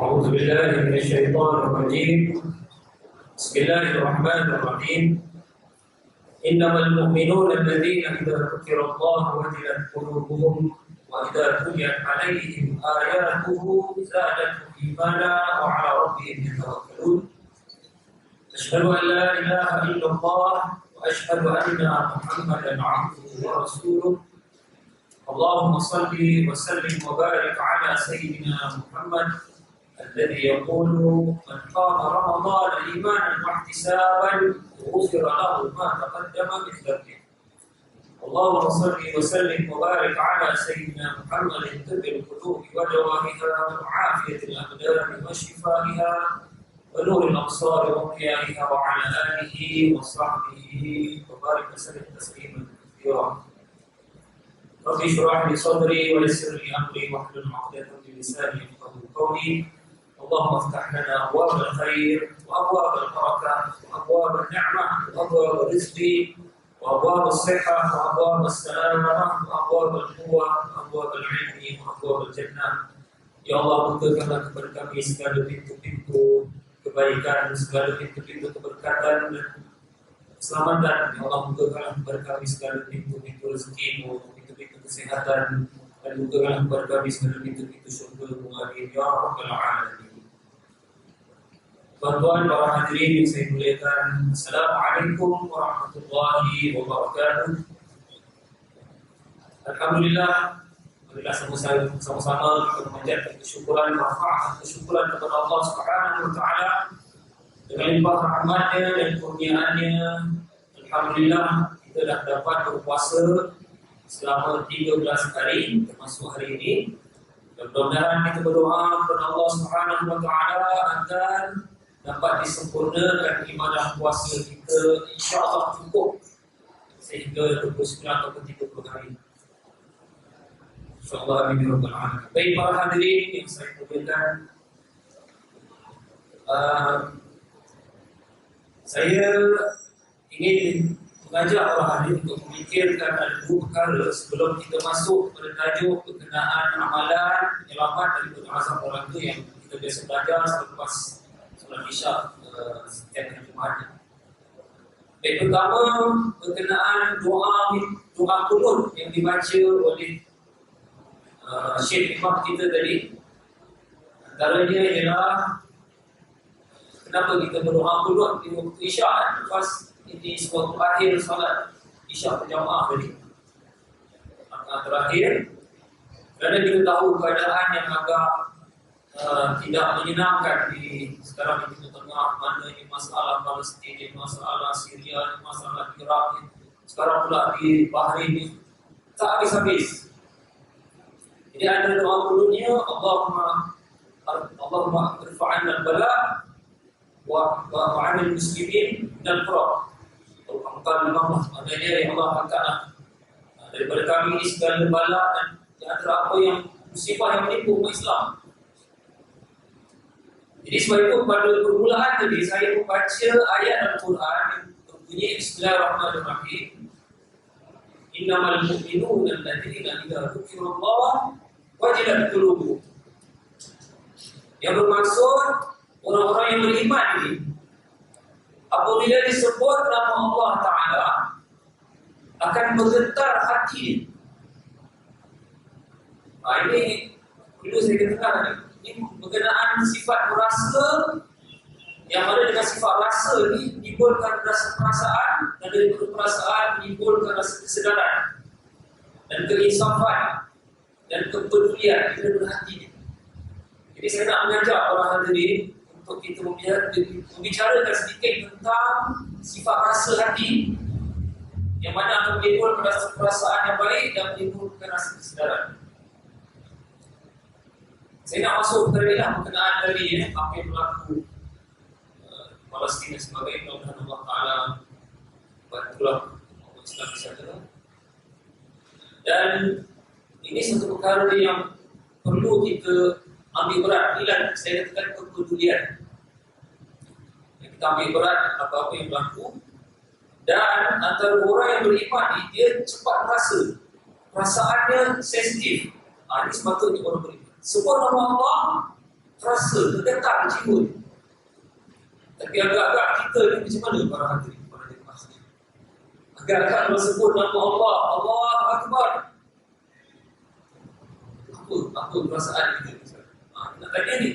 أعوذ بالله من الشيطان الرجيم. بسم الله الرحمن الرحيم. إنما المؤمنون الذين إذا ذكر الله وجلت قلوبهم وإذا تليت عليهم آياته زادتهم إيمانا وعلى ربهم يتوكلون. أشهد أن لا إله إلا الله وأشهد أن محمدا عبده ورسوله. اللهم صل وسلم وبارك على سيدنا محمد الذي يقول من قام رمضان إيمانا واحتسابا غفر له ما تقدم من ذنبه. اللهم صل وسلم وبارك على سيدنا محمد طب القلوب ودوائها وعافية الأبدان وشفائها ونور الأبصار وضيائها وعلى آله وصحبه وبارك وسلم تسليما كثيرا. رب اشرح لي صدري ويسر لي أمري واحلل عقدة من لساني يفقهوا قولي. اللهم افتح لنا أبواب الخير وأبواب البركة وأبواب النعمة وأبواب الرزق وأبواب الصحة وأبواب السلامة وأبواب القوة وأبواب العلم وأبواب الجنة. Ya Allah, bukakanlah kepada kami segala pintu-pintu kebaikan, segala pintu-pintu keberkatan dan keselamatan. Ya Allah, bukakanlah kepada kami segala pintu-pintu rezeki-Mu, pintu-pintu kesehatan, dan bukakanlah kepada kami segala pintu-pintu syurga-Mu. Amin ya rabbal alamin. Tuan-tuan, para hadirin yang saya muliakan, Assalamualaikum warahmatullahi wabarakatuh. Alhamdulillah, marilah sama-sama kita memanjatkan kesyukuran kepada Allah Subhanahu wa taala dengan limpah rahmat-Nya dan kurnia-Nya. Alhamdulillah, kita dah dapat berpuasa selama 13 hari termasuk hari ini. Dan mudah-mudahan kita berdoa kepada Allah Subhanahu wa taala agar dapat disempurnakan ibadah puasa kita, insya-Allah cukup sehingga 29 atau 30 hari. InsyaAllah amin ya rabbal alamin. Baik para hadirin yang saya muliakan, saya ingin mengajak para hadirin untuk memikirkan ada dua perkara sebelum kita masuk pada tajuk berkenaan amalan penyelamat daripada azab neraka yang kita biasa belajar selepas solat Isyak setiap hari Jumaat. Baik, pertama berkenaan doa qunut yang dibaca oleh Syekh Imam kita tadi. Antaranya ialah kenapa kita berdoa qunut di waktu Isyak, lepas ini waktu akhir solat Isyak berjamaah tadi, maka terakhir, kerana kita tahu keadaan yang agak tidak menyenangkan di sekarang di Timur Tengah, mana ini masalah Palestin, masalah Syria, masalah Iraq, sekarang pula di Bahrain ini tak habis-habis. Jadi ada doa qunutnya, Allahumma irfa'anna al-bala wa 'anil muslimin dan qurab. Angkat Allah, maknanya ya Allah angkatlah daripada kami ini segala bala dan di antara apa yang musibah yang menimpa umat Islam. Jadi sebab itu pada permulaan tadi saya membaca ayat Al-Quran yang berbunyi Bismillahirrahmanirrahim. Innamal mu'minuna alladzina idza dzukirallah wajilat qulubuhum. Yang bermaksud orang-orang yang beriman ini, apabila disebut nama Allah Ta'ala akan bergetar hati. Ini perlu saya katakan, ini berkenaan sifat berasa yang ada dengan sifat rasa ini menimbulkan rasa perasaan, dan dari perasaan menimbulkan rasa kesedaran dan keinsafan dan kepedulian kita berhati. Jadi saya nak mengajak para hadirin untuk kita membicarakan sedikit tentang sifat rasa hati yang mana akan menimbulkan rasa perasaan yang baik dan menimbulkan rasa kesedaran. Saya nak masuk terlebih berkenaan dari apa yang berlaku Palestin dan sebagainya. Mudah-mudahan Allah Ta'ala bantulah umat Islam di sana. Dan ini satu perkara yang perlu kita ambil berat. Inilah saya katakan kepedulian. Kita ambil berat apa-apa yang berlaku. Dan antara orang yang beriman ni, dia cepat rasa, perasaannya sensitif. Ini sepatutnya orang beriman. Sebut nama Allah, rasa tergetar jiwa. Tapi agak-agak kita ni macam mana para hadirin, para jemaah sekalian? Agak-agak kalau sebut nama Allah, Allah Akbar. Apa perasaan kita? Nak tanya ni.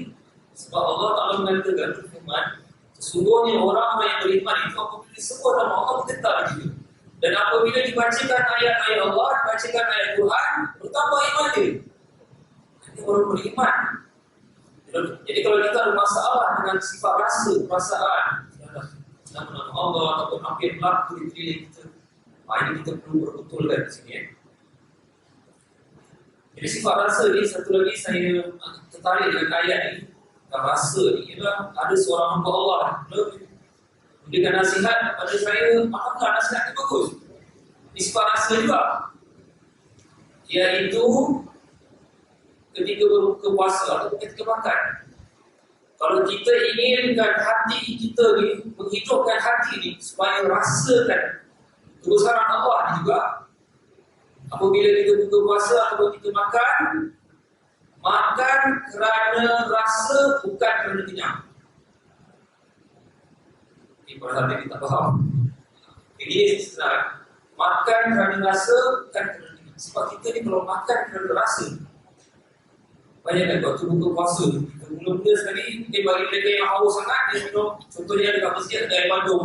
Sebab Allah Ta'ala mengatakan firman, sesungguhnya orang yang beriman itu apabila disebut nama Allah bergetar jiwa. Dan apabila dibacakan ayat-ayat Allah, dibacakan ayat Quran, bertambah iman dia. Ini orang beriman. Jadi kalau kita ada masalah dengan sifat rasa, perasaan, nama-nama Allah ataupun apa yang berlaku di diri kita, ini kita perlu berbetulkan di sini. Jadi sifat rasa ni, satu lagi saya tertarik dengan ayat ni. Rasa ni ialah ada seorang hamba Allah memberikan nasihat pada saya, apakah nasihat itu bagus? Sifat rasa juga, iaitu ketika berbuka puasa atau ketika makan. Kalau kita inginkan hati kita ni, menghidupkan hati ni supaya rasakan kebesaran Allah ni juga, apabila kita buka puasa atau kita makan kerana rasa, bukan kerana kenyang. Ini pada hati kita faham. Ini sebenarnya makan kerana rasa, bukan kerana kenyang. Sebab kita ni kalau makan kerana rasa, bayangkan waktu buka puasa, kita mula-mula sekali, dia bagi mereka yang haus sangat, dia minum, contohnya dekat masjid ada air bandung.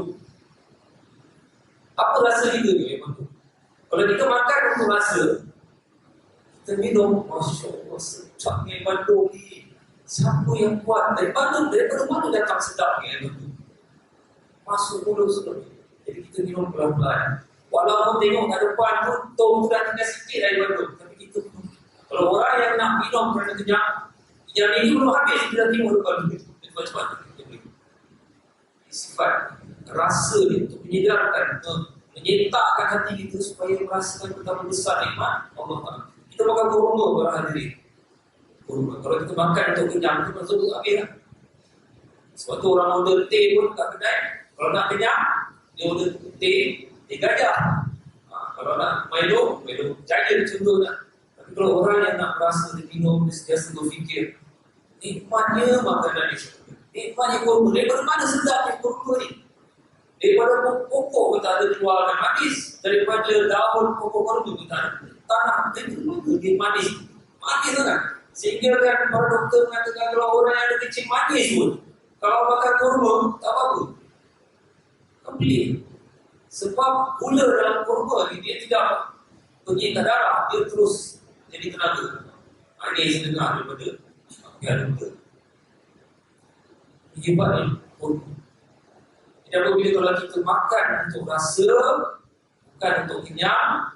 Apa rasa kita ni air bandung? Kalau kita makan untuk rasa, kita minum, Masya Allah, sedap air bandung ni. Siapa yang buat air bandung? Daripada mana datang sedap air bandung? Masuk mulut sedap. Jadi kita minum pelan-pelan. Walaupun tengok kat depan tu, tong tu dah tinggal sikit air bandung. Tapi kita minum. Kalau orang yang nak minum kerana kenyang, yang ini belum habis, kita dah tengok depan tu. Cepat-cepat kita beri. Sifat rasa ni untuk menyedarkan, menyentakkan hati kita supaya merasakan betapa besar nikmat Allah Ta'ala. Kita makan kurma para hadirin. Kurma. Kalau kita makan untuk kenyang, kita masuk untuk habis lah. Sebab tu orang order teh pun kat kedai, kalau nak kenyang, dia order teh gajah. Kalau nak Milo Giant contohnya. Tapi kalau orang yang nak merasa dia minum, dia sentiasa berfikir, nikmatnya makanan ni. Nikmatnya kurma. Daripada mana sedapnya kurma ni? Daripada pokok kita ada keluarkan manis. Daripada daun pokok kurma kita ada tanah. Dia manis. Manis tu kan? Sehingga kan para doktor mengatakan kalau orang yang ada kencing manis pun, kalau makan kurma, tak apa-apa. Kan beli. Sebab gula dalam kurma ni, dia tidak pergi ke darah, dia terus jadi tenaga. Ini yang saya dengar daripada pihak doktor. Hebat ni kurma. Jadi apabila kalau kita makan untuk rasa, bukan untuk kenyang,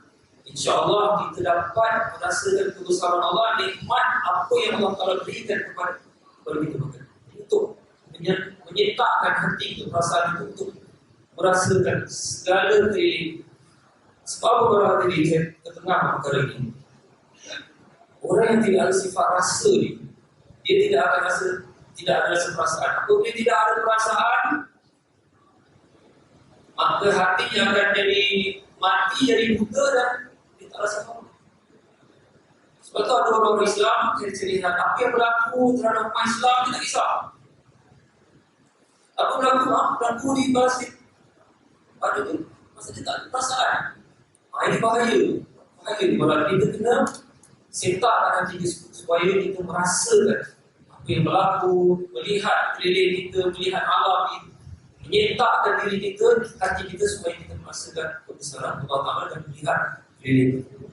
insya-Allah kita dapat merasakan kebesaran Allah, nikmat apa yang Allah Ta'ala berikan kepada kita makan. Untuk menyentakkan hati kita, perasaan itu, untuk merasakan segala keliling. Sebab beberapa tadi saya ketengah perkara ini. Orang yang tidak ada sifat rasa ni, dia tidak akan rasa, tidak ada rasa perasaan. Apabila tidak ada perasaan, maka hatinya akan jadi mati, jadi buta dan dia tak rasa apa. Sebab tu ada orang Islam, saya lihat apa yang berlaku terhadap umat Islam, dia tak kisah. Apa berlaku di masjid, ada tu, masa dia tak ada perasaan. Ini bahaya. Bahaya ni kalau kita kena setakkan hati kita supaya kita merasakan apa yang berlaku, melihat keliling kita, melihat alam ini, menyentakkan diri kita, hati kita supaya kita merasakan kebesaran Allah Ta'ala dan melihat keliling kita.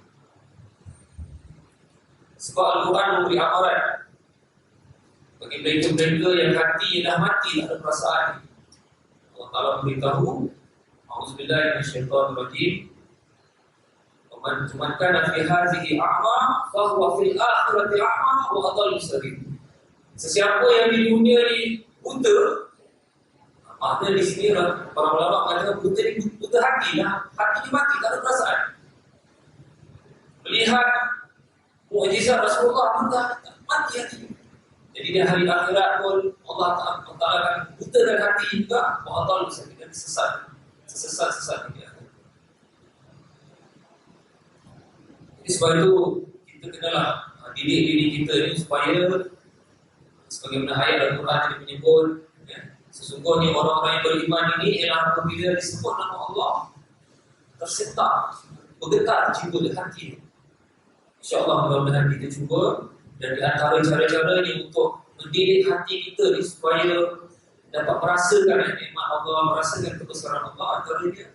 Sebab Al-Quran memberi amaran bagi mereka-mereka yang hati dah mati, tak ada perasaan. Allah Ta'ala memberitahu, A'udzubillahi minasyaitonirrajim, Man kana fi hadhihi a'ma fa huwa fil akhirati a'ma wa adallu sabil. Sesiapa yang di dunia ni buta, maknanya di sini para ulama mengatakan buta hati lah, hati ni mati, tak ada perasaan. Melihat mukjizat Rasulullah pun tak mati hati. Jadi di hari akhirat pun Allah Ta'ala akan butakan hati juga, wa adallu sabil, dan sesat dia. Jadi sebab itu kita kenalah didik diri kita ini supaya Sebagaimana ayat Al-Quran yang menyebut, ya, sesungguhnya orang-orang yang beriman ini ialah apabila disebut nama Allah tersentak, bergetar jiwa dan hati. InsyaAllah mudah-mudahan kita cuba, dan di antara cara-caranya untuk mendidik hati kita ni supaya dapat merasakan nikmat Allah, merasakan kebesaran Allah, antaranya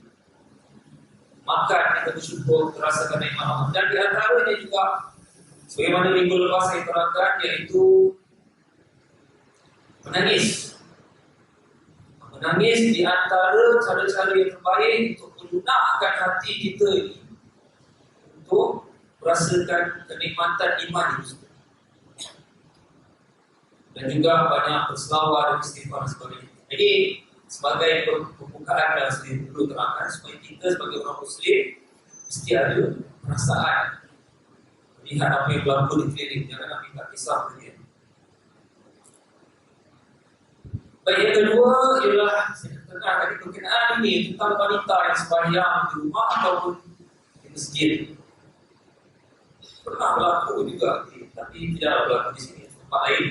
makan kita bersyukur, merasakan nikmat Allah. Dan di antaranya juga sebagaimana minggu lepas saya terangkan, iaitu menangis. Menangis di antara cara-cara yang terbaik untuk melunakkan hati kita ini untuk merasakan kenikmatan iman itu. Dan juga banyak berselawat dan istighfar dan sebagainya. Jadi sebagai pembukaan dan saya perlu terangkan supaya kita sebagai orang Muslim mesti ada perasaan melihat apa yang berlaku di keliling, jangan nak minta kisah dia. Baik, yang kedua ialah saya katakan tadi berkenaan ini tentang wanita yang sembahyang di rumah ataupun di masjid. Pernah berlaku juga, tapi tidak berlaku di sini, tempat lain.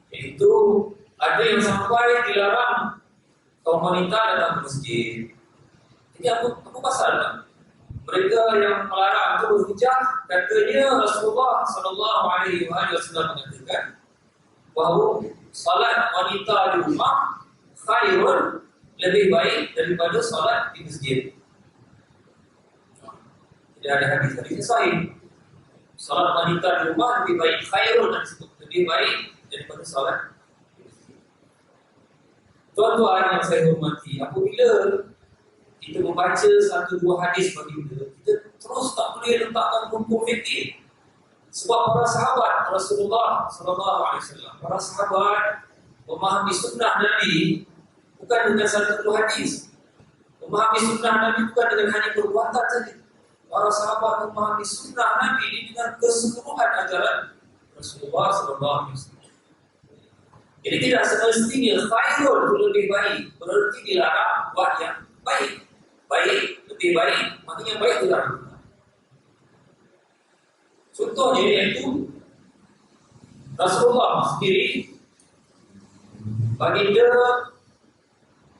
Iaitu ada yang sampai dilarang kaum wanita datang ke masjid. Jadi apa pasal? Mereka yang melarang itu berhujah, katanya Rasulullah SAW mengatakan bahawa salat wanita di rumah khairun, lebih baik daripada salat di masjid. Jadi ada hadis-hadis sahih. Salat wanita di rumah lebih baik, khairun, lebih baik daripada salat. Tuan-tuan yang saya hormati, apabila kita membaca satu dua hadis baginda, kita terus tak boleh letakkan hukum fikih. Sebab para sahabat Rasulullah SAW, para sahabat memahami sunnah Nabi bukan dengan satu dua hadis. Memahami sunnah Nabi bukan dengan hanya perbuatan saja. Para sahabat memahami sunnah Nabi ini dengan keseluruhan ajaran Rasulullah SAW. Jadi tidak semestinya khairul itu lebih baik, berarti dilarang buat yang baik. Baik, lebih baik, maknanya baik dilarang. Contohnya iaitu Rasulullah sendiri baginda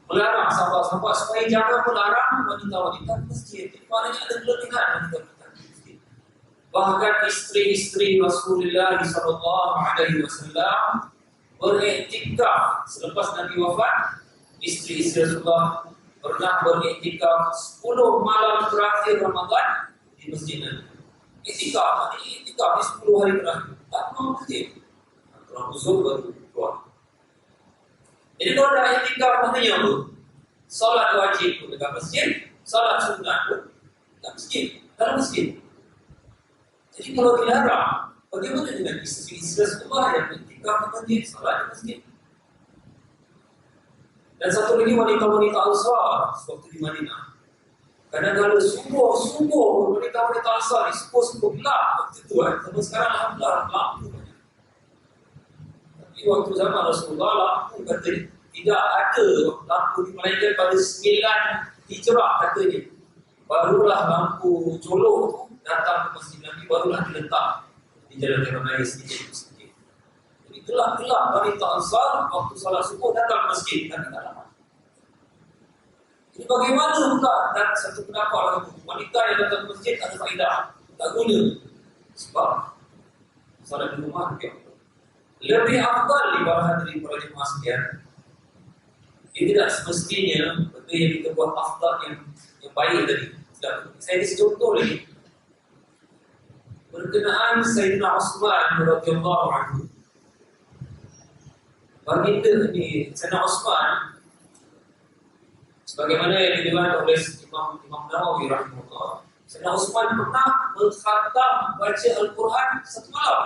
melarang sahabat-sahabat supaya jangan melarang wanita-wanita di masjid. Jadi maknanya ada kelebihan wanita-wanita di masjid. Bahkan istri-istri Rasulullah SAW beriktikaf selepas Nabi wafat. Istri-istri Rasulullah pernah beriktikaf 10 malam terakhir Ramadan di masjid Nabi. Iktikaf di 10 hari terakhir. Tak mau masjid. Orang uzur baru keluar. Jadi kalau ada iktikaf maknanya apa? Salat wajib pun dekat masjid, salat sunat pun dekat masjid, dalam masjid. Jadi kalau dilarang, bagaimana dengan istri-istri Rasulullah yang iktikaf di masjid, salat di masjid? Dan satu lagi wanita-wanita Ansar waktu di Madinah. Kadang-kadang subuh wanita-wanita Ansar ni subuh gelap waktu itu kan. Tapi sekarang alhamdulillah lampu banyak. Tapi waktu zaman Rasulullah lampu katanya tidak ada lampu dimelainkan pada 9 Hijrah katanya. Barulah lampu colok tu datang ke masjid Nabi, barulah diletak di jalan-jalan raya sedikit-sedikit. Gelap-gelap wanita Ansar waktu salat subuh datang ke masjid, tapi tak lama. Jadi bagaimana pula dan satu pendapat lagi, wanita yang datang ke masjid ada faedah, tak guna. Sebab salat di rumah lebih afdal di bawah hadiri para jemaah sekalian. Ini tidak semestinya benda yang kita buat afdal yang baik tadi. Saya kasih contoh lagi. Berkenaan Sayyidina Utsman radhiyallahu anhu. Baginda ini Sayyidina Utsman sebagaimana yang diriwayatkan oleh Imam Nawawi rahimahullah, Sayyidina Utsman pernah mengkhatam baca Al-Quran satu malam.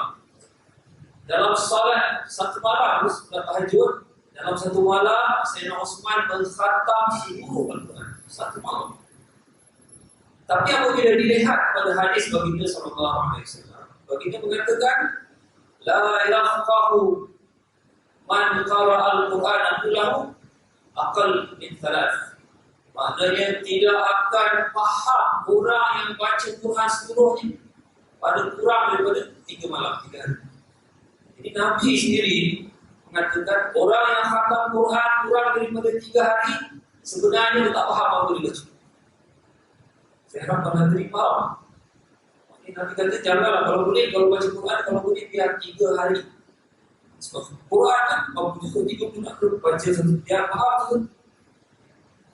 Dalam salat satu malam setelah tahajud, dalam satu malam Sayyidina Utsman mengkhatam seluruh Al-Quran satu malam. Tapi apabila dilihat pada hadis baginda sallallahu alaihi wasallam, baginda mengatakan la yafqahu man qara'a al-Qur'ana kullahu aqal min thalath. Maknanya tidak akan faham orang yang baca Quran seluruhnya pada kurang daripada 3 malam, 3 hari. Jadi Jadi Nabi sendiri mengatakan orang yang khatam Quran kurang daripada 3 hari sebenarnya dia tak faham apa dia baca. Saya harap kalian terima. Ini Nabi kata janganlah kalau baca Quran kalau boleh biar 3 hari. Sebab Quran kan 30 nak baca satu biar faham tu.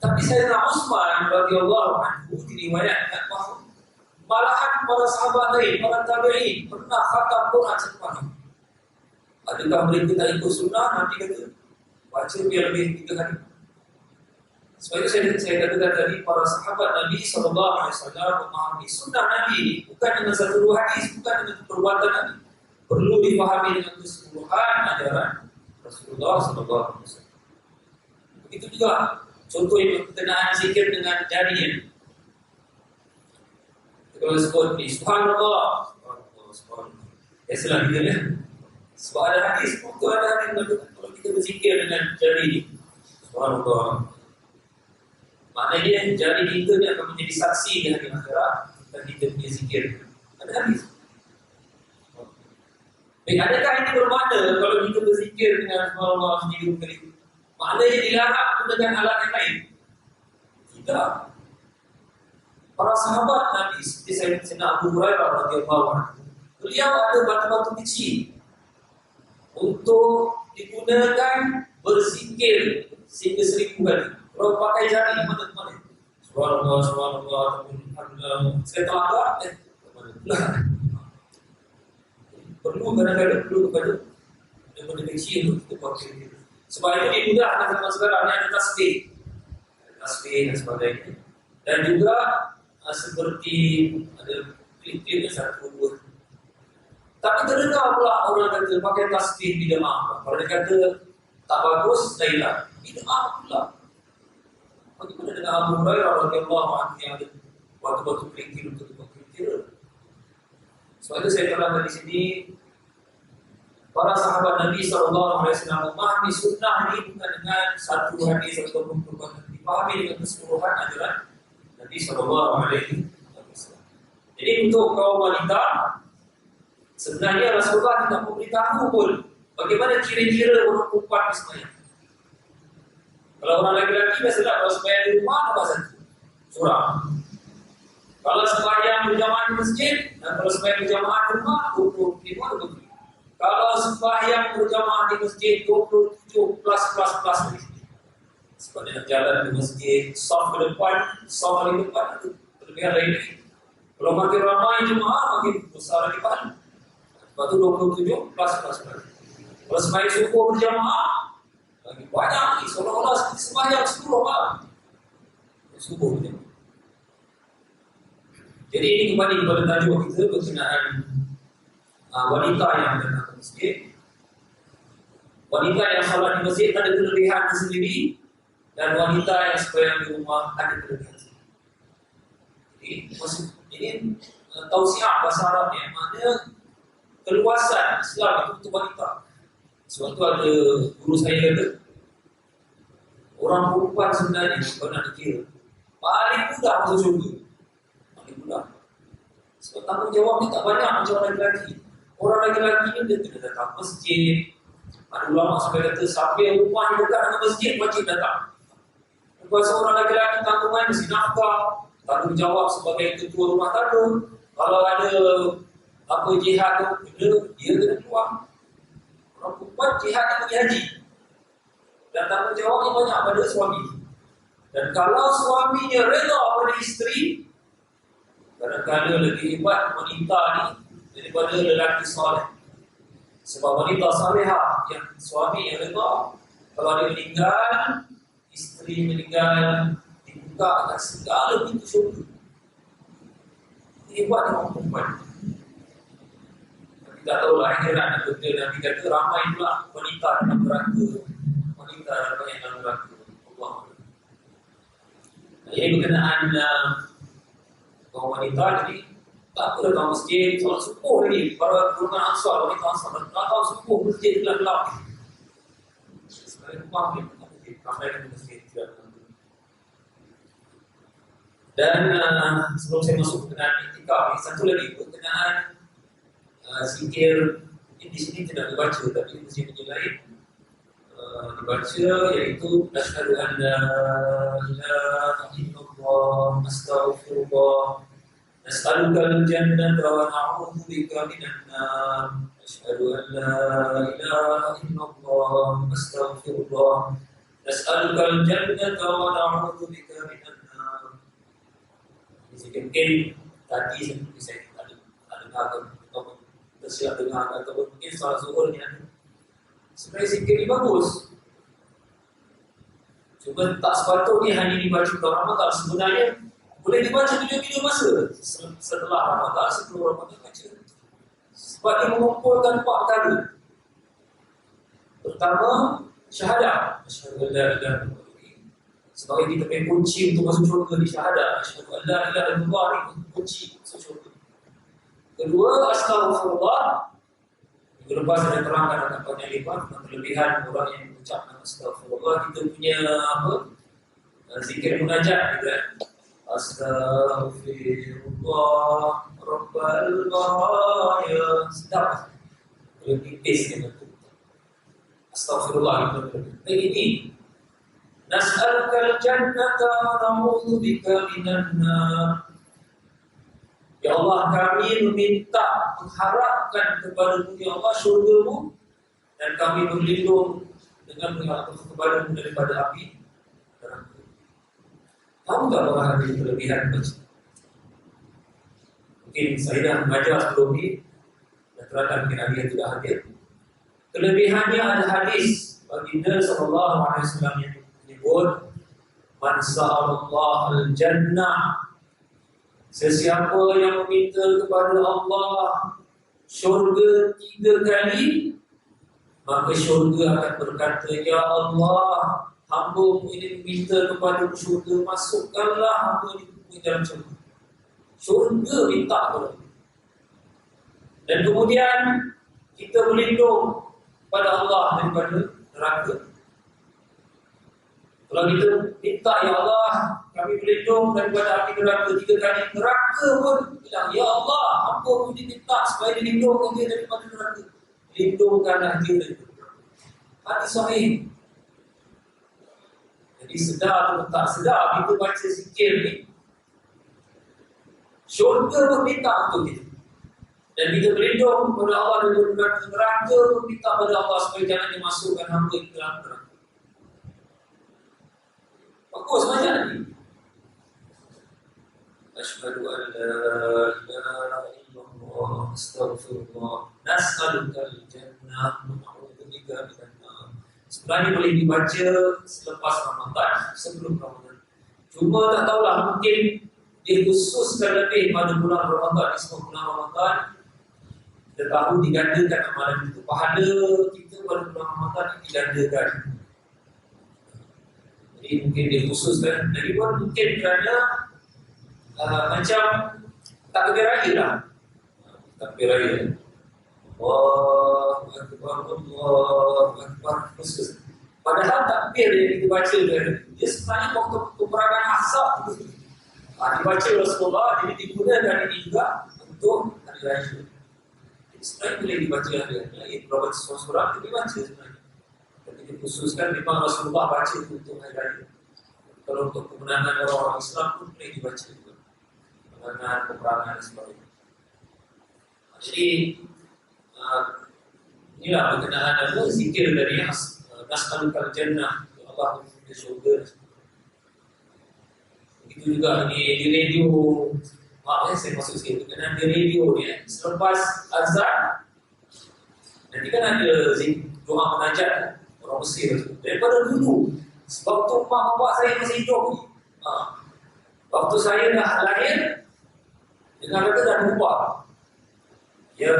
Tapi Sayyidina Utsman radhiyallahu anhu diriwayatkan bahawa malahan para sahabat lain, para tabi'in pernah khatam Quran satu hari. Adakah mereka tak ikut sunnah? Nabi kata baca biar lebih 3 hari. Sebab itu saya katakan tadi para sahabat Nabi SAW memahami sunnah Nabi bukan dengan satu dua hadis, bukan dengan perbuatan Nabi. Perlu difahami dengan keseluruhan ajaran Rasulullah SAW. Begitu juga contoh yang berkenaan zikir dengan jari. Kalau sebut ni subhanallah, subhanallah. Selalu kita ya. Sebab ada hadis, itu ada hadis kalau kita berzikir dengan jari ni. Subhanallah. Maknanya jari kita ni akan menjadi saksi di hari akhirat dan kita punya zikir. Ada hadis. Baik, adakah ini bermakna kalau kita berzikir dengan subhanallah 3 kali? Maknanya dilarang dengan alat yang lain? Tidak. Para sahabat Nabi seperti Sayyidina Abu Hurairah radhiyallahu anhu, beliau ada batu-batu kecil untuk digunakan berzikir sehingga 1000 kali. Kalau pakai jari mana-mana. Subhanallah, subhanallah, alhamdulillah. Saya tahu apa? Perlu kadang-kadang perlu kepada benda kecil untuk kita pakai. Sebab itu dimudahkan zaman sekarang ni ada tasbih dan sebagainya. Dan juga seperti ada klip-klip yang satu dua. Tapi terdengar pula orang kata pakai tasbih bid'ah. Kalau dia kata tak bagus, lainlah. Bid'ah pula. Bagaimana dengan Abu Hurairah radhiyallahu anhu yang ada waktu-waktu kelingkir untuk kelingkir. Sebab itu saya terangkan di sini para sahabat Nabi SAW memahami sunnah ini bukan dengan satu hadis ataupun perbuatan, dipahami dengan keseluruhan ajaran Nabi SAW. Jadi untuk kaum wanita, sebenarnya Rasulullah tidak memberitahu pun bagaimana kira-kira orang perempuan sembahyang. Kalau orang laki-laki biasalah kalau sembahyang di rumah apa saja surah. Kalau sembahyang berjamaah di masjid dan kalau sembahyang berjamaah di rumah 25. Kalau sembahyang berjamaah di masjid 27 plus. Sebab dia jalan di masjid, saf ke depan, saf di depan itu terlebih lain. Kalau makin ramai jemaah makin besar lagi pahala. Sebab itu 27 plus. Kalau sembahyang subuh berjamaah lagi banyak lagi, seolah-olah seperti sembahyang 10 malam. Subuh berjamaah. Jadi ini kembali kepada tajuk kita berkenaan wanita yang datang ke masjid. Wanita yang salat di masjid ada kelebihan tersendiri dan wanita yang sembahyang di rumah ada kelebihan tersendiri. Jadi ini tausiah bahasa Arabnya, maknanya keluasan Islam itu untuk wanita. Sebab tu ada guru saya kata orang perempuan sebenarnya kalau nak dikira paling mudah masuk syurga. Paling mudah. Sebab tanggungjawab ni tak banyak macam orang lelaki. Orang lelaki ni dia kena datang masjid. Ada ulama sampai kata siapa yang rumah yang dekat dengan masjid wajib datang. Kuasa orang lelaki tanggungan mesti nafkah, tanggungjawab sebagai ketua rumah tangga. Kalau ada apa jihad tu, dia kena keluar. Orang perempuan jihad dia pergi haji. Dan tanggungjawabnya banyak pada suami. Dan kalau suaminya reda pada isteri, kadang-kadang lebih hebat wanita ni daripada lelaki soleh. Sebab wanita salihah yang suami yang reda, kalau dia meninggal, isteri meninggal, dibuka akan segala pintu syurga. Hebat orang perempuan. Tak tahulah akhirat dan betul Nabi kata ramai pula wanita dalam neraka. Wanita ramai dalam neraka. Allah. Ini berkenaan kaum wanita jadi tak apa datang masjid solat subuh lagi. Para golongan Ansar, wanita Ansar datang subuh masjid gelap-gelap. Sekarang rumah ni ramai di masjid tidak. Dan sebelum saya masuk berkenaan iktikaf, satu lagi berkenaan zikir Di sini tidak dibaca, tapi di sini lain dibaca, yaitu asyhadu an la ilaha illallah astaghfirullah nas'alukal jannata wa na'udzu bika minan nar. Asyhadu an la ilaha illallah astaghfirullah nas'alukal jannata wa na'udzu bika minan nar. Mungkin tadi saya ada atau tersiap dengar atau mungkin salah zuhurnya. Sebenarnya zikir ini bagus. Cuma tak sepatutnya hanya dibaca bulan Ramadan. Sebenarnya boleh dibaca bila-bila masa. Setelah Ramadan, sebelum Ramadan baca. Sebab dia mengumpulkan 4 perkara. Pertama, syahadah. Asyhadu an la ilaha illallah. Sebagai kita punya kunci untuk masuk syurga di syahadah. Asyhadu an la ilaha illallah itu kunci masuk syurga. Kedua, astaghfirullah. Minggu lepas saya terangkan akan banyak lipat tentang kelebihan orang yang mengucapkan astaghfirullah. Kita punya zikir munajat juga. Astaghfirullah Rabbal Baraya. Sedap. Kalau tipis dia betul. Astaghfirullah. Dan ini nas'alukal jannata wa na'udzu bika minan nar. Ya Allah, kami meminta, mengharapkan kepada-Mu, Ya Allah, syurga-Mu, dan kami berlindung dengan mengharapkan kepada-Mu daripada api neraka. Tahu tak orang ada kelebihan baca? Mungkin saya dah mengajar sebelum ini, dan terangkan mungkin ada yang tidak hadir. Kelebihannya ada hadis baginda sallallahu alaihi wasallam yang menyebut, man sa'alallahu al-jannah. Sesiapa yang meminta kepada Allah syurga 3 kali, maka syurga akan berkata, Ya Allah, hamba-Mu ini meminta kepada syurga, masukkanlah hamba ini ke dalam syurga. Syurga minta kepada. Dan kemudian kita berlindung pada Allah daripada neraka. Kalau kita minta, Ya Allah, kami berlindung daripada api neraka 3 kali, neraka pun bilang, Ya Allah, hamba ini minta supaya dilindungkan dia daripada neraka. Lindungkanlah dia daripada neraka. Hadis sahih. Jadi sedar atau tak sedar kita baca zikir ni, syurga pun minta untuk kita. Dan kita berlindung kepada Allah daripada neraka. Neraka pun minta kepada Allah supaya jangan dimasukkan hamba ke dalam neraka. Bagus macam ni. Asyhadu an la ilaha illallah astaghfirullah nas'alukal jannah wa na'udzu bika minan nar. Sebenarnya boleh dibaca selepas Ramadan, sebelum Ramadan. Cuma tak tahulah, mungkin dikhususkan lebih pada bulan Ramadan. Di semua bulan Ramadan kita tahu digandakan amalan itu. Pahala kita pada bulan Ramadan digandakan. Jadi mungkin dikhususkan dari luar, mungkin kerana macam takbir raya lah. Takbir raya. Allahu Akbar, Allahu Akbar. Khusus. Padahal takbir yang kita baca dia sebenarnya waktu peperangan Ahzab itu. Dibaca Rasulullah, jadi digunakan ini juga untuk hari raya. Jadi sebenarnya boleh dibaca hari raya. Beberapa surah itu dibaca sebenarnya. Dan dikhususkan memang Rasulullah baca untuk hari raya. Kalau untuk kemenangan orang Islam pun boleh dibaca juga. Kemenangan, peperangan dan sebagainya. Jadi inilah berkenaan dengan zikir dari nas'alukal jannah, Ya Allah menuju syurga. Begitu juga di radio. Saya masuk sikit berkenaan di radio ni. Selepas azan, nanti kan ada doa munajat orang Mesir daripada dulu. Sebab tu mak bapak saya masih hidup. Waktu saya dah lahir, dengan kata dah berubah. Ya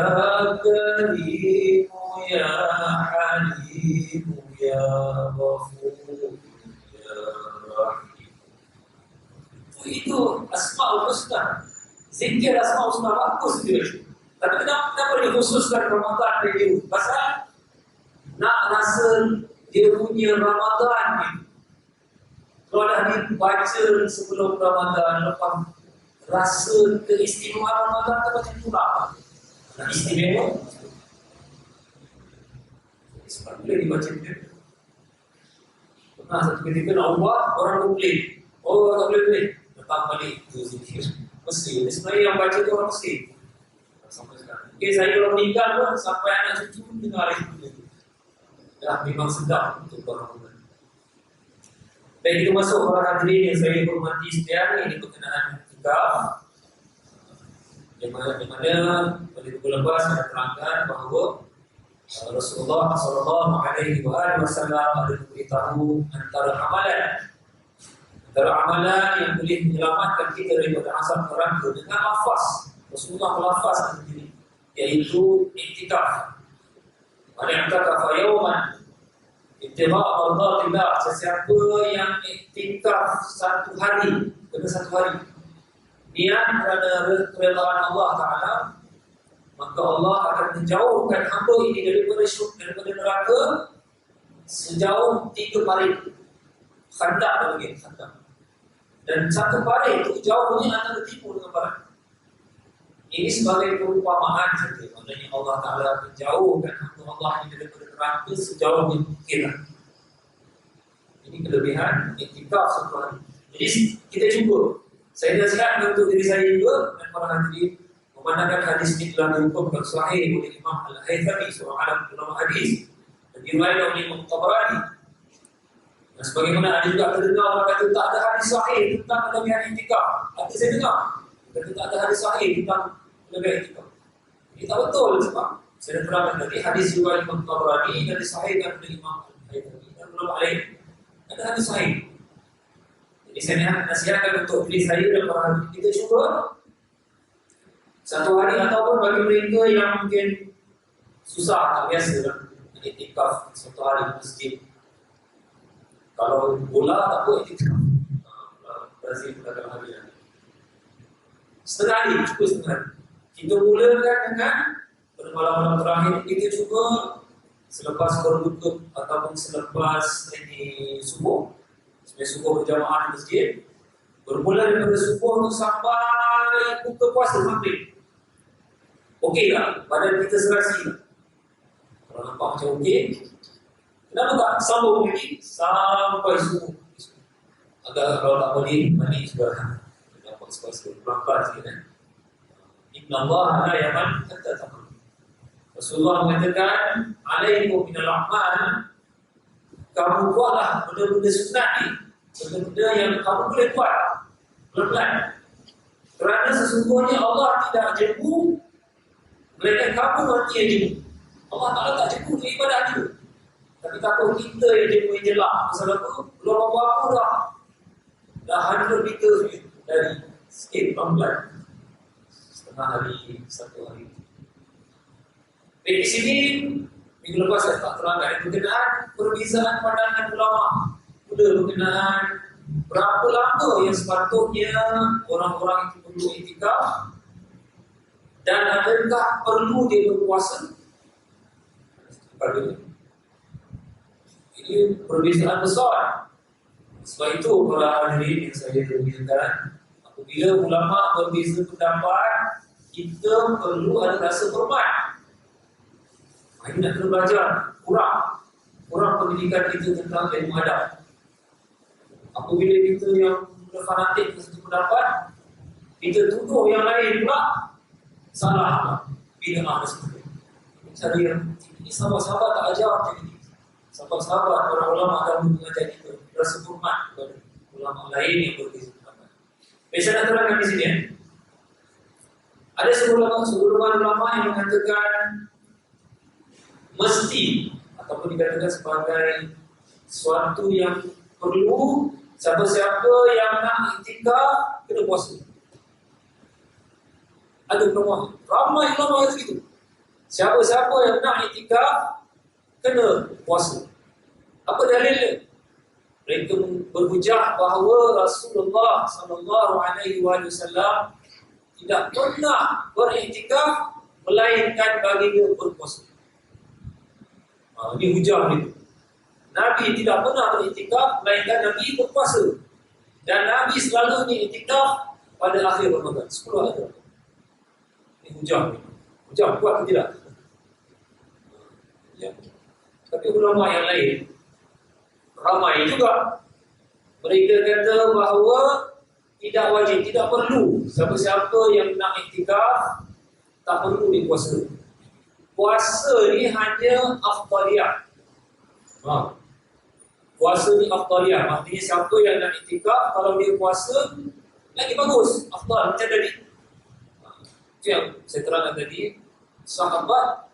Karimu Ya Halimu Ya Ghafur Ya Rahim. Itu Asma'ul Husna. Zikir Asma'ul Husna bagus dia. Tapi kenapa dikhususkan Ramadan itu? Pasal nak rasa dia punya Ramadan ni. Kalau dah dibaca sebelum Ramadan, lepas rasa keistimewaan Ramadan tu macam tu lah. Istimewa. Sebab boleh dibaca dia. Pernah satu ketika nak ubah, orang komplain. Oh, tak boleh. Datang balik ke zikir Mesir. Ini sebenarnya yang baca tu orang Mesir. Sampai sekarang. Okay, saya kalau meninggal pun, sampai anak cucu pun dengar itu. Dah memang sedap untuk orang muda. Baik, kita masuk para hadirin yang saya hormati sekalian, ini berkenaan kitab. Di mana pada buku lepas saya terangkan bahawa Rasulullah SAW ada memberitahu antara amalan yang boleh menyelamatkan kita daripada azab neraka dengan lafaz. Rasulullah melafazkan sendiri, yaitu iktikaf. Man i'takafa yawman ibtigha'a mardatillah, sesiapa yang iktikaf satu hari, kena satu hari, niat kerana keredaan Allah Ta'ala, maka Allah akan menjauhkan hamba ini daripada neraka sejauh 3 parit. Khandak lagi, khandak. Dan satu parit itu jauhnya antara timur dengan barat. Ini sebagai perumpamaan saja. Maksudnya Allah Ta'ala menjauhkan hamba Allah ini daripada neraka sejauh mungkin. Ini kelebihan iktikaf satu hari. Jadi kita cuba. Saya nasihat untuk diri saya juga dan para hadirin, memandangkan hadis ini telah dihukumkan sahih oleh Imam Al-Haythami, seorang ulama hadis, dan diriwayatkan oleh Imam Tabrani. Dan sebagaimana ada juga terdengar orang kata tak ada hadis sahih tentang kelebihan iktikaf. Ada saya dengar kata tak ada hadis sahih tentang kelebihan iktikaf. Ini tak betul, sebab saya terangkan tadi hadis riwayat Imam Tabrani dan disahihkan oleh Imam Al-Haythami dan ulama lain. Ada hadis sahih. Jadi saya nasihatkan untuk diri saya dan para hadirin kita cuba satu hari, ataupun bagi mereka yang mungkin susah, tak biasa iktikaf satu hari di masjid. Kalau bola tak apa iktikaf. Brazil pada hari ini. Setengah hari, cukup setengah hari. Kita mulakan dengan pada malam-malam terakhir kita cuba selepas berbuka ataupun selepas ini subuh. Sebenarnya subuh berjamaah di masjid, bermula daripada subuh tu sampai buka puasa maghrib. Okey tak? Badan kita serasi tak? Kalau nampak macam okey, kenapa tak sambung lagi sampai subuh? Agak kalau tak boleh, mandi juga. Nampak sepas pelan-pelan sikit kan? Inna Allah la yaman hatta taqul. Rasulullah mengatakan, alaikum minal a'mal, kamu buatlah benda-benda sunat ni, benda-benda yang kamu boleh buat pelan-pelan. Kerana sesungguhnya Allah tidak jemu, melainkan kamu nanti yang jemu. Allah Ta'ala tak jemu untuk ibadah juga. Tapi takut kita yang jemu yang jelak. Pasal apa? Belum apa-apa dah. Dah 100 meter dari sikit pelan-pelan. Setengah hari, satu hari. Di sini minggu lepas saya tak terangkan berkenaan perbezaan pandangan ulama muda berkenaan berapa lama yang sepatutnya orang-orang itu perlu iktikaf dan adakah perlu dia berpuasa. Ini perbezaan besar. Sebab itu para hadirin yang saya muliakan, apabila ulama berbeza pendapat, kita perlu ada rasa hormat. Ini nak kena belajar kurang pendidikan kita tentang ilmu adab. Apabila kita yang fanatik ke satu pendapat, kita tuduh yang lain pula salah, bid'ah dan sebagainya. Cara yang ini sahabat-sahabat tak ajar macam ini. Sahabat-sahabat orang ulama agama mengajar kita rasa hormat kepada ulama lain yang berbeza pendapat. Saya nak terangkan di sini. Ada sebuah ulama yang mengatakan mesti ataupun dikatakan sebagai sesuatu yang perlu siapa-siapa yang nak iktikaf kena puasa. Ada ramai ulama kata gitu. Siapa-siapa yang nak iktikaf kena puasa. Apa dalilnya? Mereka berhujah bahawa Rasulullah SAW tidak pernah beriktikaf melainkan baginda berpuasa. Ini hujah itu. Nabi tidak pernah beriktikaf melainkan Nabi berpuasa. Dan Nabi selalu beriktikaf pada akhir Ramadan, 10 hari. Ini hujah. Hujah kuat ke tidak? Ya. Tapi ulama yang lain ramai juga. Mereka kata bahawa tidak wajib, tidak perlu. Siapa-siapa yang nak iktikaf tak perlu berpuasa. Puasa ni hanya afdaliyah. Puasa ni afdaliyah. Maksudnya siapa yang nak iktikaf, kalau dia puasa lagi bagus, afdal macam tadi. Itu yang saya terangkan tadi. Sahabat,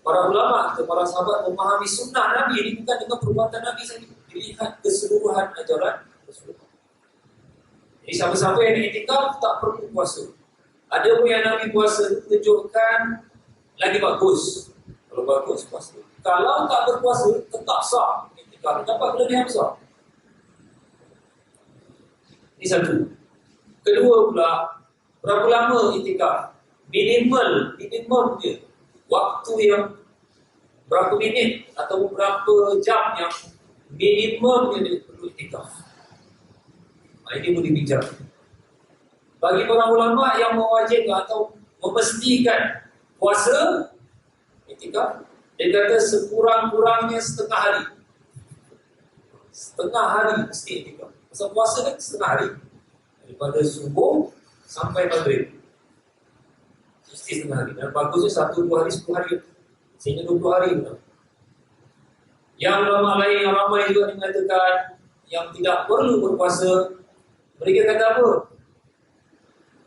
para ulama atau para sahabat memahami sunnah Nabi ini bukan dengan perbuatan Nabi saja, dilihat keseluruhan ajaran Rasulullah. Jadi siapa-siapa yang iktikaf tak perlu puasa. Ada pun yang Nabi puasa tunjukkan lagi bagus. Kalau bagus puasa. Kalau tak berpuasa tetap sah iktikaf, dapat kelebihan besar. Ini satu. Kedua pula, berapa lama iktikaf? Minimum dia. Waktu yang berapa minit atau berapa jam yang minimum yang dia perlu iktikaf. Ini boleh bincang. Bagi para ulama yang mewajibkan atau memestikan puasa iktikaf, dia kata sekurang-kurangnya setengah hari. Setengah hari mesti iktikaf. Pasal puasa kan setengah hari. Daripada subuh sampai maghrib. Mesti setengah hari. Dan bagusnya 1-2 hari, 10 hari. Sehingga 20 hari. Yang ulama lain yang ramai juga mengatakan yang tidak perlu berpuasa. Mereka kata apa?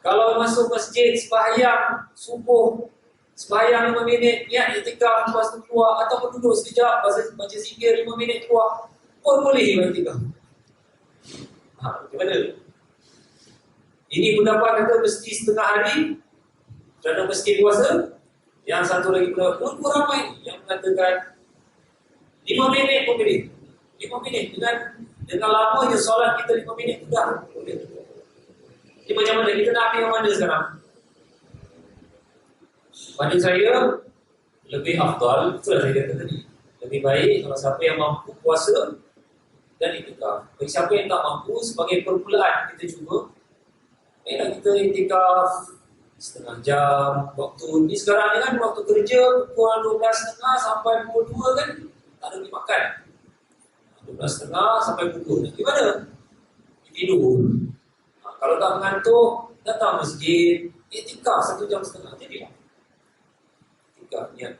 Kalau masuk masjid sembahyang subuh, sembahyang 5 minit, niat iktikaf, lepas tu keluar, ataupun duduk sekejap, baca zikir 5 minit keluar, pun boleh iktikaf. Bagaimana? Ini pendapat kata mesti setengah hari kerana mesti puasa. Yang satu lagi pula pun ramai yang mengatakan 5 minit pun boleh. 5 minit dengan lamanya solat kita 5 minit sudah boleh. Jadi macam mana kita nak ambil yang mana sekarang? Pada saya lebih afdal, itulah saya kata tadi. Lebih baik kalau siapa yang mampu puasa dan iktikaf. Bagi siapa yang tak mampu, sebagai permulaan kita cuba, baiklah kita iktikaf setengah jam. Waktu ni sekarang ni kan waktu kerja pukul 12.30 sampai pukul 2 kan tak ada pergi makan. 12.30 sampai pukul. Gimana? Tidur. Kalau tak mengantuk, datang masjid, iktikaf 1 jam setengah. Jadi iktikaf niat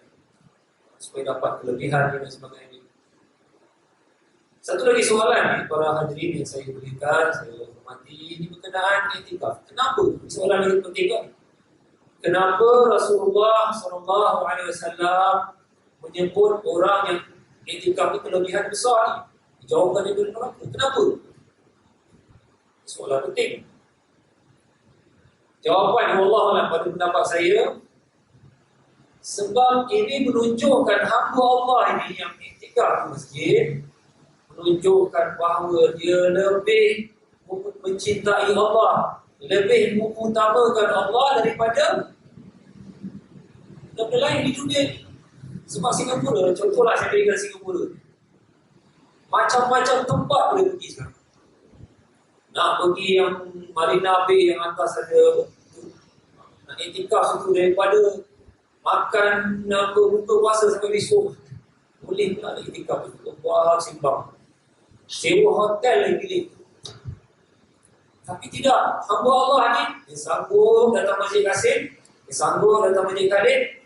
supaya dapat kelebihan dan sebagainya. Satu lagi soalan para hadirin yang saya berikan, saya hormati, ini berkenaan iktikaf. Kenapa? Soalan yang penting kan? Kenapa Rasulullah SAW menyebut orang yang iktikaf itu kelebihan besar ni? Jawapan dia berapa? Kenapa? Soalan penting. Jawapan Allah pada pendapat saya, sebab ini menunjukkan hamba Allah ini yang iktikaf di masjid, menunjukkan bahawa dia lebih mencintai Allah, lebih mengutamakan Allah daripada benda lain di dunia ni. Sebab Singapura, contohlah saya berikan Singapura, macam-macam tempat boleh pergi sekarang. Nak pergi yang Marina Bay yang atas ada, nak iktikaf situ daripada makan buka puasa sampai besok, boleh pula nak iktikaf itu. Wah, simpang. Sewa hotel lagi pilih. Tapi tidak, hamba Allah ni dia sanggup datang Masjid Qasim, dia sanggup datang Masjid Khalid.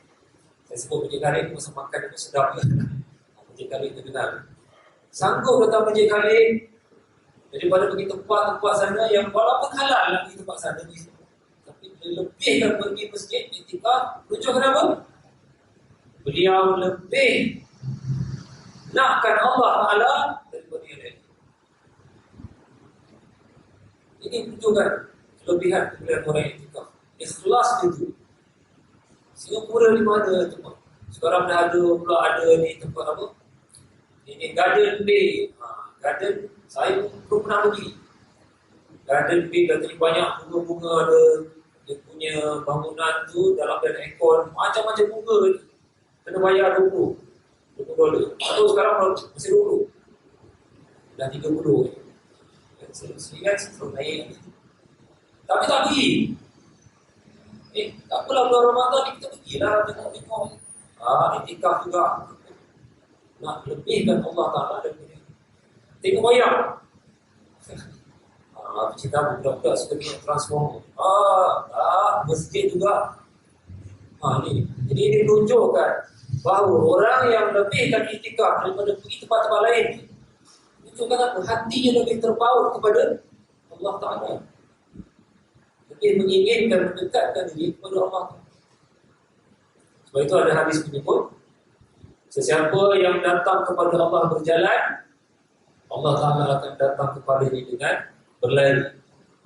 Saya sebut Masjid Khalid masa makan itu sedap. Masjid Khalid terkenal. Sanggup datang Masjid Khalid daripada pergi tempat-tempat sana yang walaupun halal nak pergi tempat sana, tapi dia lebihkan pergi masjid iktikaf. Tujuan kenapa? Beliau lebih nakkan Allah Ta'ala daripada yang lain. Ini tunjukkan kelebihan orang yang iktikaf. Ikhlas itu. Singapura di mana tempat? Sekarang dah ada pula ni tempat apa? Ini Garden Bay. Garden, saya belum pernah pergi. Garden Bay katanya banyak bunga-bunga, ada dia punya bangunan tu dalam dan aircon, macam-macam bunga ni. Kena bayar $20. Atau sekarang masih 20. Dah 30. Sini kan sebelum naik. Tapi tak pergi. Tak apalah bulan Ramadan ni kita pergilah tengok-tengok. Iktikaf juga. nak lebihkan Allah Ta'ala daripada itu. Tengok wayang. Cerita budak-budak suka tengok transform. Masjid juga. Ni. Jadi ini menunjukkan bahawa orang yang lebihkan iktikaf daripada pergi tempat-tempat lain, menunjukkan apa? Hatinya lebih terpaut kepada Allah Ta'ala. Lebih menginginkan, mendekatkan diri kepada Allah Ta'ala. Sebab itu ada hadis menyebut, sesiapa yang datang kepada Allah berjalan, Allah Ta'ala akan datang kepada dia dengan berlari.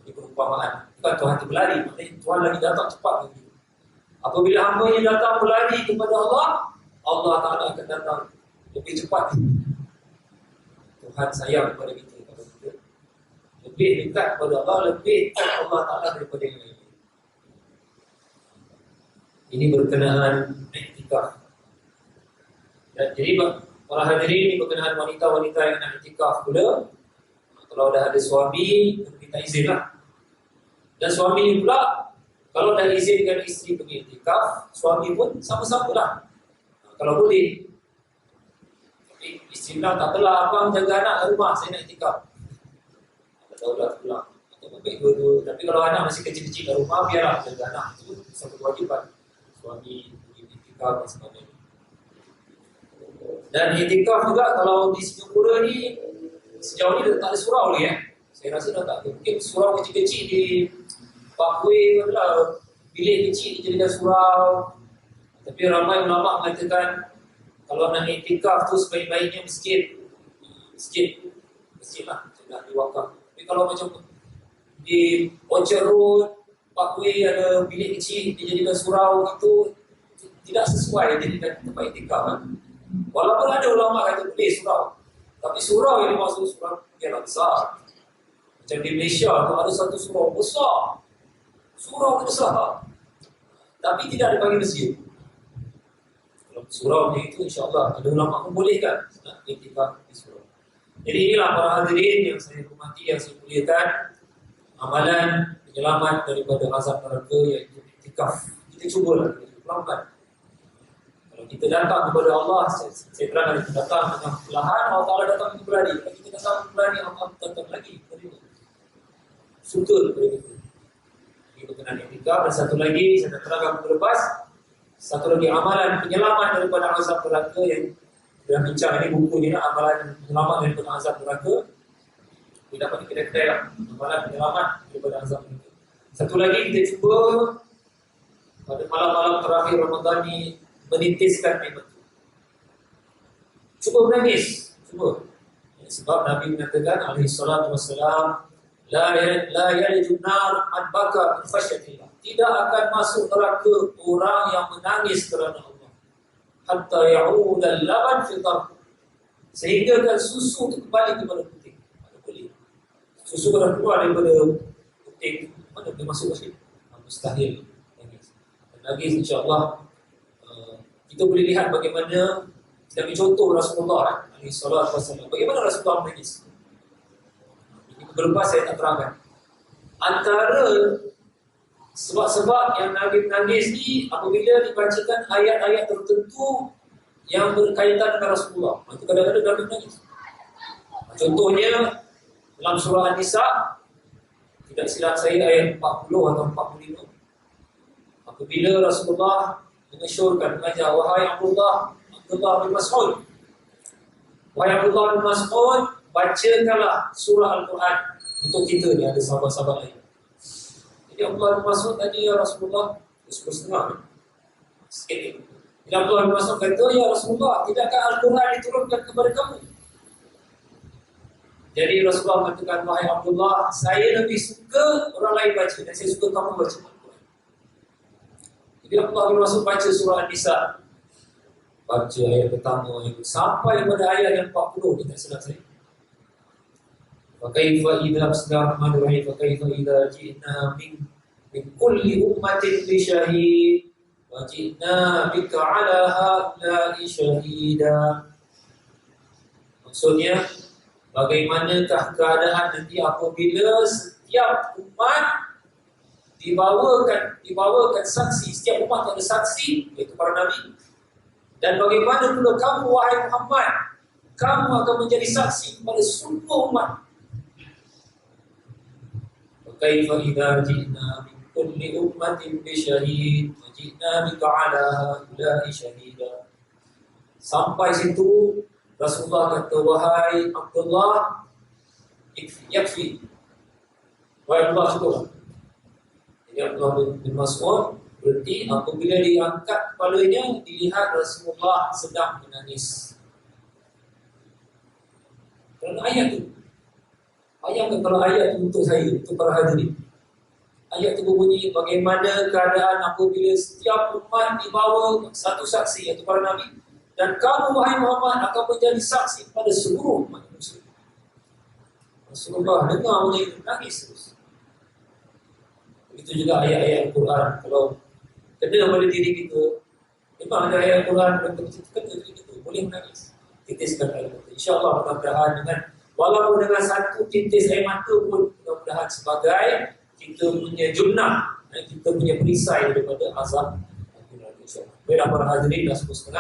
Ini perumpamaan. Bukan Tuhan itu berlari, maknanya Tuhan lagi datang cepat lagi. Apabila hamba-Nya datang berlari kepada Allah, Allah Ta'ala akan datang lebih cepat. Tuhan sayang kepada kita. Kalau kita lebih dekat kepada Allah, lebih dekat Allah Ta'ala daripada yang lain. Ini berkenaan iktikaf. Jadi para hadirin, ini berkenaan wanita-wanita yang nak iktikaf pula. Kalau dah ada suami, minta izin lah. Dan suami pula, kalau dah izinkan isteri pergi iktikaf, suami pun sama-sama lah. Kalau boleh. Tapi isteri bilang, tak apalah, abang jaga anak kat rumah, saya nak iktikaf. Tak tahulah, pulang. Atau baik dua-dua. Tapi kalau anak masih kecil-kecil kat rumah, biarlah jaga anak. Itu satu kewajipan. Suami pergi iktikaf dan sebagainya. Dan iktikaf juga, kalau di Singapura ni, sejauh ni tak ada surau lagi. Saya rasa dah tak ada. Mungkin surau kecil-kecil di Parkway adalah bilik kecil dijadikan surau. Tapi ramai ulama mengatakan kalau nak iktikaf tu sebaik-baiknya masjid lah, sudah diwakaf. Tapi kalau macam di Orchard Road, Parkway ada bilik kecil dijadikan surau, itu tidak sesuai dijadikan tempat iktikaf kan. Walaupun ada ulama kata boleh surau, tapi surau yang dimaksud surau yang besar. Macam di Malaysia tu ada satu surau besar. Surau besar, tapi tidak dipanggil masjid. Kalau surau macam itu, insyaAllah ada ulama membolehkan iktikaf di surau. Jadi inilah para hadirin yang saya hormati, yang saya muliakan, amalan penyelamat daripada azab neraka iaitu iktikaf. Kita cubalah, pelan-pelan. Kalau kita datang kepada Allah, saya terangkan kita datang dengan perlahan, Allah Ta'ala datang dengan berani. Kalau kita datang berani, Allah datang lagi kepada kita. Suka kepada kita. Berkenaan iktikaf. Dan satu lagi saya nak terangkan minggu lepas, satu lagi amalan penyelamat daripada azab neraka yang dalam bincang ini bukunya amalan penyelamat daripada azab neraka. Dia dapat di kedai-kedai lah, amalan penyelamat daripada azab neraka. Satu lagi kita cuba pada malam-malam terakhir Ramadan ni menitiskan air mata. Cuba menangis, cuba. Sebab Nabi mengatakan alaihi salatu wassalam, La yalijun nar man baka min khasyatillah. Tidak akan masuk neraka orang yang menangis kerana Allah. Hatta ya'uda al-laban fi tarq. Sehingga kan susu itu kembali kepada putih. Mana boleh. Susu dah keluar daripada putih. Mana boleh masuk ke situ? Mustahil nangis. Dan nangis insya-Allah kita boleh lihat bagaimana kita ambil contoh Rasulullah alaihi salatu wasallam. Bagaimana Rasulullah menangis? Berlepas saya tak terangkan. Antara sebab-sebab yang Nabi menangis ni apabila dibacakan ayat-ayat tertentu yang berkaitan dengan Rasulullah. Itu kadang-kadang Nabi menangis. Contohnya dalam surah An-Nisa, tidak silap saya ayat 40 atau 45. Apabila Rasulullah mengesyorkan, mengajar, wahai Abdullah bin Mas'ud. Wahai Abdullah bin Mas'ud, bacakanlah surah Al-Quran untuk kita ni, ada sahabat-sahabat lain. Jadi Abdullah bin Mas'ud tadi, ya Rasulullah, setengah sikit ni. Jadi Abdullah bin Mas'ud kata, ya Rasulullah, tidakkah Al-Quran diturunkan kepada kamu? Jadi Rasulullah mengatakan, wahai Abdullah, saya lebih suka orang lain baca dan saya suka kamu baca Al-Quran. Jadi Abdullah bin Mas'ud baca surah An-Nisa, baca ayat pertama sampai pada ayat yang 40, kita selesai. فَكَيْفَ إِذَا بِسْمِلَّهِ فَكَيْفَ إِذَا جِئْنَا مِنْ كُلِّ أُمَّةٍ بِشَهِيدٍ وَجِئْنَا بِكَ عَلَى هَؤُلَاءِ شَهِيدًا. Maksudnya, bagaimanakah keadaan nanti apabila setiap umat dibawakan saksi, setiap umat ada saksi, iaitu para nabi, Dan bagaimana pula kamu wahai Muhammad, kamu akan menjadi saksi kepada seluruh umat. Kaifa idza ji'na min kulli ummatin bi syahid wa ji'na bika 'ala haula'i syahida. Sampai situ Rasulullah kata, wahai Abdullah, yakfi. Wahai Abdullah, cukup. Jadi Abdullah bin Mas'ud berarti apabila diangkat kepalanya, dilihat Rasulullah sedang menangis. Kerana ayat tu. Bayangkan kalau ayat itu untuk saya, untuk para hadirin. Ayat itu berbunyi, bagaimana keadaan apabila setiap umat dibawa satu saksi, iaitu para Nabi. Dan kamu, wahai Muhammad, akan menjadi saksi pada seluruh umat Muslim. Rasulullah dengar bunyi menangis terus. Begitu juga ayat-ayat Al-Quran. Kalau kena pada diri kita, memang ada ayat Al-Quran yang kena diri kita, boleh menangis. Titiskan air mata. InsyaAllah mudah-mudahan dengan, walaupun dengan satu titis air mata pun, mudah-mudahan sebagai kita punya jurnah, kita punya perisai daripada azab. Baiklah para hadirin dah 10:30.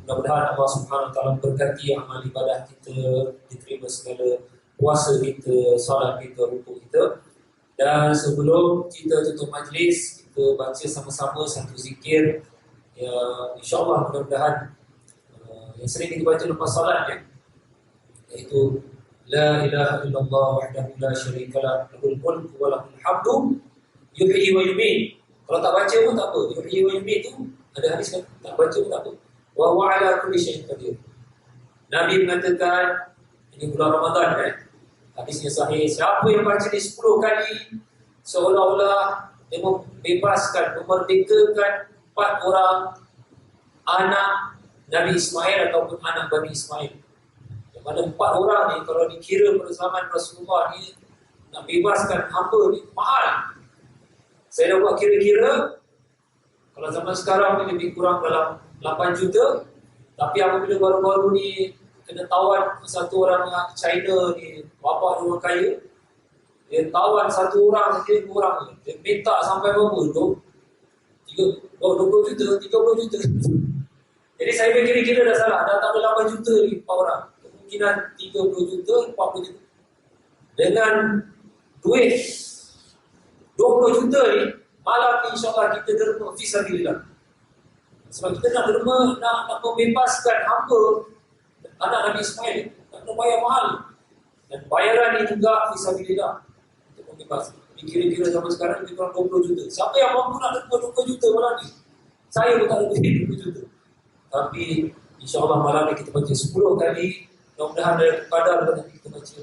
Mudah-mudahan Allah Subhanahu Wa Taala berkati amal ibadah kita, diterima segala puasa kita, solat kita, rukuk kita. Dan sebelum kita tutup majlis, kita baca sama-sama satu zikir yang insya-Allah mudah-mudahan yang sering kita baca lepas solat, iaitu La ilaha illallah wahdahu la syarikalah, lahul mulku wa lahul hamdu yuhyi wa yumiit. Kalau tak baca pun tak apa, yuhyi wa yumiit tu ada hadis kan, tak baca pun tak apa. Wa huwa ala kulli syai'in qadir. Nabi mengatakan, ini bulan Ramadan hadisnya sahih, siapa yang baca ni 10 kali, seolah-olah dia membebaskan, memerdekakan 4 orang anak Nabi Ismail ataupun anak Bani Ismail. Yang mana 4 orang ni kalau dikira pada zaman Rasulullah ni, nak bebaskan hamba ni mahal. Saya dah buat kira-kira, kalau zaman sekarang ni lebih kurang dalam 8 juta. Tapi apabila baru-baru ni kena tawan satu orang China ni, bapa dia orang kaya, dia tawan satu orang saja, 2 orang, dia minta sampai berapa tu? 20 juta, 30 juta. Jadi saya kira-kira dah salah, dah tak ada 8 juta ni 4 orang. Kemungkinan 30 juta, 40 juta. Dengan duit 20 juta ni, malam ni insyaAllah kita derma fisabilillah. Sebab kita nak derma, nak membebaskan hamba anak Nabi Ismail, tak kena bayar mahal. Dan bayaran ni juga fisabilillah untuk membebaskan. Kira-kira zaman sekarang lebih kurang 20 juta. Siapa yang mampu nak derma 20 juta malam ni? Saya pun tak ada duit 20 juta. Tapi insyaAllah malam ni kita baca 10 kali. Mudah-mudahan dari kadar kita baca,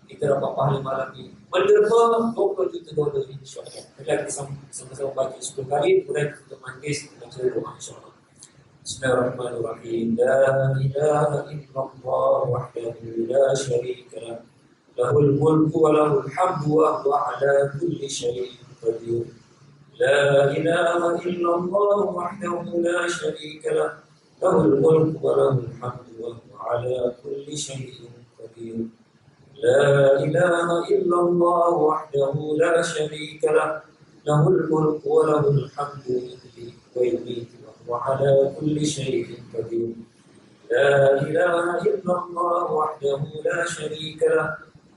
kita dapat pahala malam ni menderma 20 juta dolar insyaAllah. Kita sama-sama baca 10 kali. Kemudian kita majlis, kita baca doa insyaAllah. Bismillahirrahmanirrahim. La ilaha illallah wahdahu la syarika lah, lahul mulku wa lahul hamdu wa huwa ala kulli syai'in qadir. La ilaha illallah wahdahu la syarika lah, lahul mulku wa lahul hamdu wa huwa ala kulli syai'in qadir. La ilaha illallah wahdahu la syarika lah, lahul mulku wa lahul hamdu wa yuhyi wa huwa ala kulli syai'in qadir. La ilaha illallah wahdahu la syarika lah,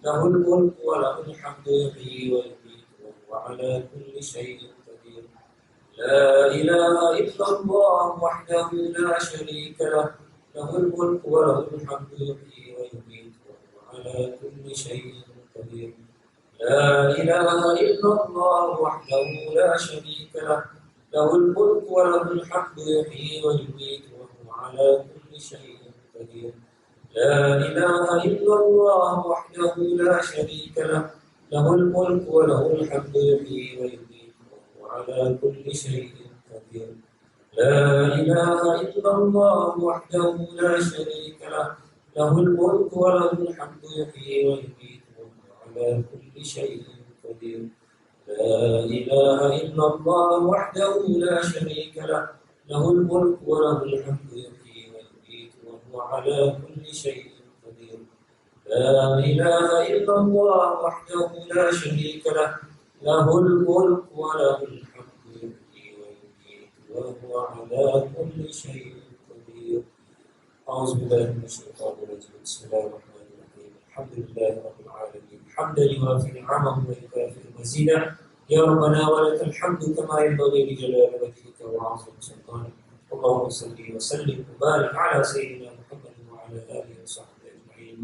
lahul mulku wa lahul hamdu yuhyi wa yumiitu wa huwa ala kulli syai'in qadir. La ilaha illallah wahdahu la syarika lah, lahul mulku wa lahul hamdu yuhyi wa yumiitu wa huwa ala kulli syai'in qadir. La ilaha illallah wahdahu la syarika lah, lahul mulku wa lahul hamdu yuhyi wa yumiitu wa huwa ala kulli syai'in qadir. La ilaha illallah wahdahu la syarika lah, lahul mulku wa lahul hamdu yuhyi wa yumiitu wa huwa ala kulli syai'in qadir. La ilaha illallah wahdahu la syarika lah, lahul mulku wa lahul hamdu yuhyi wa yumiitu wa huwa ala kulli syai'in qadir. La ilaha illallah wahdahu la syarika lah, lahul mulku wa lahul hamdu yuhyi wa yumiitu wa huwa ala kulli syai'in qadir. La ilaha illallah wahdahu la syarika lah, lahul mulku wa lahul hamdu yuhyi wa yumiitu wa huwa ala kulli syai'in qadir. أعوذ بالله من الشيطان الرجيم بسم الله الرحمن الرحيم الحمد لله رب العالمين حمدا يوافي نعمه ويكافئ مزيدا يا ربنا ولك الحمد كما ينبغي لجلال وجهك وعظيم سلطانك اللهم صل وسلم وبارك على سيدنا محمد وعلى آله وصحبه أجمعين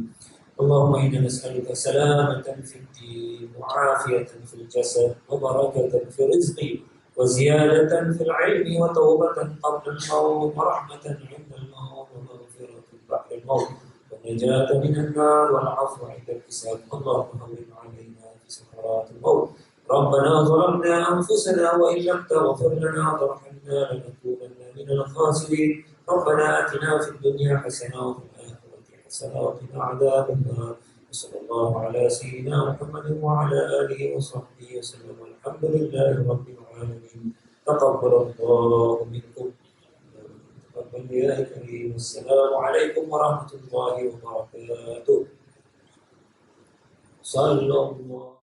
اللهم إنا نسألك سلامة في الدين وعافية في الجسد وبركة في الرزق وزيادة في العلم وتوبة قبل الموت ورحمة عند الموت ومغفرة بعد الموت والنجاة من النار والعفو عند الحساب اللهم هون علينا في سكرات الموت ربنا ظلمنا أنفسنا وإن لم تغفر لنا وترحمنا لنكونن من الخاسرين ربنا آتنا في الدنيا حسنة وفي الآخرة حسنة وقنا عذاب النار وصلى الله على سيدنا محمد وعلى آله وصحبه وسلم والحمد لله رب العالمين تقبل الله منكم تقبل يا كريم السلام عليكم ورحمة الله وبركاته صلى الله